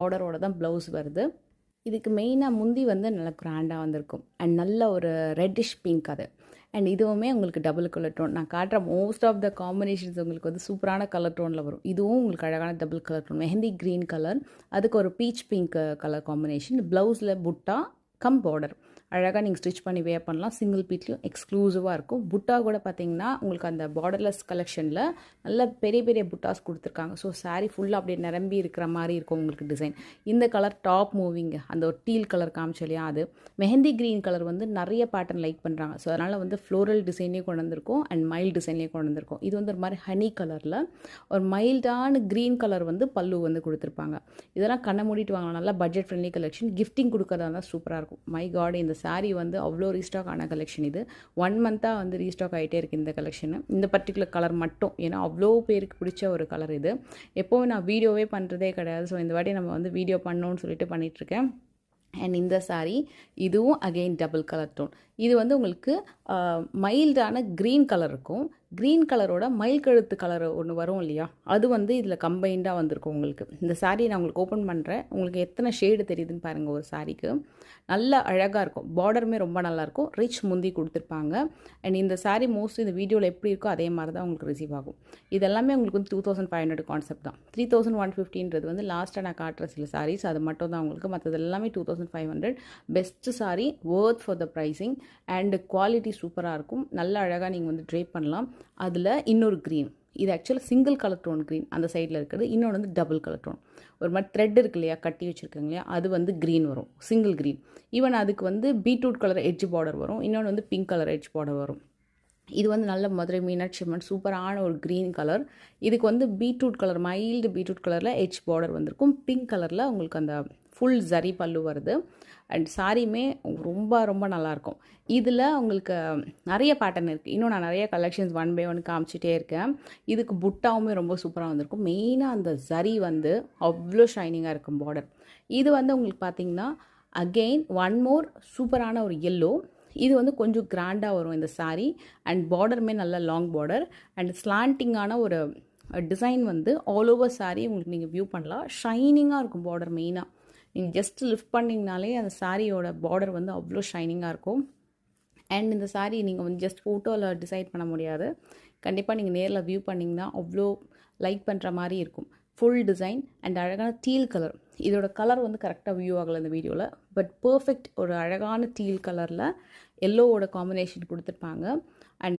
பார்டரோட தான் ப்ளவுஸ் வருது. இதுக்கு மெயினாக முந்தி வந்து நல்லா கிராண்டாக வந்திருக்கும் அண்ட் நல்ல ஒரு ரெட்டிஷ் பிங்க் அது. அண்ட் இதுவுமே உங்களுக்கு டபுள் கலர் டோன். நான் காட்டுற மோஸ்ட் ஆஃப் த காம்பினேஷன்ஸ் உங்களுக்கு வந்து சூப்பரான கலர் டோனில் வரும். இதுவும் உங்களுக்கு அழகான double colour tone. Mehndi green colour, அதுக்கு ஒரு பீச் பிங்க் கலர் காம்பினேஷன். ப்ளவுஸில் புட்டா கம் பார்டர் அழகாக நீங்கள் ஸ்டிச் பண்ணி வேர் பண்ணலாம். சிங்கிள் பீட்லையும் எக்ஸ்க்ளூசிவாக இருக்கும். புட்டா கூட பார்த்தீங்கன்னா உங்களுக்கு அந்த பார்டர்லெஸ் கலெக்ஷனில் நல்ல பெரிய பெரிய புட்டாஸ் கொடுத்துருக்காங்க. ஸோ சாரீ ஃபுல்லாக அப்படியே நிரம்பி இருக்கிற மாதிரி இருக்கும் உங்களுக்கு டிசைன். இந்த கலர் டாப் மூவிங்க, அந்த ஒரு டீல் கலர் காமிச்சு இல்லையா, அது மெஹந்தி க்ரீன் கலர் வந்து நிறைய பேட்டர்ன் லைக் பண்ணுறாங்க. ஸோ அதனால் வந்து ஃப்ளோரல் டிசைன்லேயும் கொண்டு வந்திருக்கும் அண்ட் மைல்டு டிசைன்லேயும் கொண்டு வந்திருக்கும். இது வந்து ஒரு மாதிரி ஹனி கலரில் ஒரு மைல்டான க்ரீன் கலர் வந்து பல்லு வந்து கொடுத்துருப்பாங்க. இதெல்லாம் கண்ணை மூடிட்டு வாங்கலாம். நல்லா பட்ஜெட் ஃப்ரெண்ட்லி கலெக்ஷன். கிஃப்டிங் கொடுக்கறதா இருந்தால் சூப்பராக இருக்கும். மை காட், இந்த சாரீ வந்து அவ்வளோ ரீஸ்டாக் ஆன கலெக்ஷன். இது 1 மந்த்தாக வந்து ரீஸ்டாக் ஆகிட்டே இருக்குது இந்த கலெக்ஷனு. இந்த பர்டிகுலர் கலர் மட்டும், ஏன்னா அவ்வளோ பேருக்கு பிடிச்ச ஒரு கலர் இது. எப்போவும் நான் வீடியோவே பண்ணுறதே கிடையாது. ஸோ இந்த வாட்டி நம்ம வந்து வீடியோ பண்ணோன்னு சொல்லிட்டு பண்ணிகிட்ருக்கேன். அண்ட் இந்த சாரீ இதுவும் அகெயின் டபுள் கலர் டோன். இது வந்து உங்களுக்கு மைல்டான க்ரீன் கலர் இருக்கும். க்ரீன் கலரோட மயில் கழுத்து கலர் ஒன்று வரும் இல்லையா, அது வந்து இதில் கம்பைண்டாக வந்திருக்கும் உங்களுக்கு. இந்த சாரீ நான் உங்களுக்கு ஓப்பன் பண்ணுறேன். உங்களுக்கு எத்தனை ஷேடு தெரியுதுன்னு பாருங்கள். ஒரு சாரீக்கு நல்ல அழகாக இருக்கும். பார்டருமே ரொம்ப நல்லாயிருக்கும். ரிச் முந்தி கொடுத்துருப்பாங்க. அண்ட் இந்த சாரீ மோஸ்ட்லி இந்த வீடியோவில் எப்படி இருக்கோ அதே மாதிரி தான் உங்களுக்கு ரிசீவ் ஆகும். இதெல்லாமே உங்களுக்கு வந்து 2500 கான்செப்ட் தான். 3150 வந்து லாஸ்ட்டாக நான் காட்டுற சில சாரீஸ், அது மட்டும் தான் உங்களுக்கு. மற்றது எல்லாமே 2500. Best sari, worth for the pricing and quality சூப்பராக இருக்கும். நல்ல அழகாக நீங்கள் வந்து ட்ரேப் பண்ணலாம். அதில் இன்னொரு க்ரீன், இது ஆக்சுவலாக சிங்கிள் கலர் டோன் க்ரீன் அந்த சைடில் இருக்குது. இன்னொன்று வந்து டபுள் கலர் டோன். ஒரு மாதிரி த்ரெட் இருக்கு இல்லையா, கட்டி வச்சுருக்காங்க இல்லையா, அது வந்து க்ரீன் வரும், சிங்கிள் க்ரீன். ஈவன் அதுக்கு வந்து பீட்ரூட் கலர் எட்ஜ் பார்டர் வரும். இன்னொன்று வந்து பிங்க் கலர் எட்ஜ் பார்டர் வரும். இது வந்து நல்ல மதுரை மீனாட்சி அம்மன் சூப்பரான ஒரு க்ரீன் கலர். இதுக்கு வந்து பீட்ரூட் கலர், மைல்டு பீட்ரூட் கலரில் எட்ஜ் பார்டர் வந்திருக்கும். பிங்க் கலரில் உங்களுக்கு அந்த ஃபுல் ஜரி பல்லு வருது. அண்ட் சாரியுமே ரொம்ப ரொம்ப நல்லாயிருக்கும். இதில் உங்களுக்கு நிறைய பேட்டர்ன் இருக்குது. இன்னும் நான் நிறைய கலெக்ஷன்ஸ் 1 by 1 காமிச்சிட்டே இருக்கேன். இதுக்கு புட்டாவுமே ரொம்ப சூப்பராக வந்திருக்கும். மெயினாக அந்த ஜரி வந்து அவ்வளோ ஷைனிங்காக இருக்கும் பார்டர். இது வந்து உங்களுக்கு பார்த்திங்கன்னா அகெயின் ஒன் மோர் சூப்பரான ஒரு எல்லோ. இது வந்து கொஞ்சம் கிராண்டாக வரும் இந்த சாரீ. அண்ட் பார்டருமே நல்ல லாங் பார்டர் அண்ட் ஸ்லாண்டிங்கான ஒரு டிசைன் வந்து ஆல் ஓவர் சாரீ உங்களுக்கு நீங்கள் வியூ பண்ணலாம். ஷைனிங்காக இருக்கும் பார்டர். மெயினாக நீங்கள் ஜஸ்ட் லிஃப்ட் பண்ணிங்கனாலே அந்த சாரியோட பார்டர் வந்து அவ்வளோ ஷைனிங்காக இருக்கும். அண்ட் இந்த சாரீ நீங்கள் வந்து ஜஸ்ட் ஃபோட்டோவில் டிசைட் பண்ண முடியாது. கண்டிப்பாக நீங்கள் நேரில் வியூ பண்ணிங்கன்னா அவ்வளோ லைக் பண்ணுற மாதிரி இருக்கும். ஃபுல் டிசைன் அண்ட் அழகான டீல் கலர். இதோட கலர் வந்து கரெக்டாக வியூ ஆகலை இந்த வீடியோவில். பட் பர்ஃபெக்ட் ஒரு அழகான டீல் கலரில் எல்லோவோட காம்பினேஷன் கொடுத்துருப்பாங்க.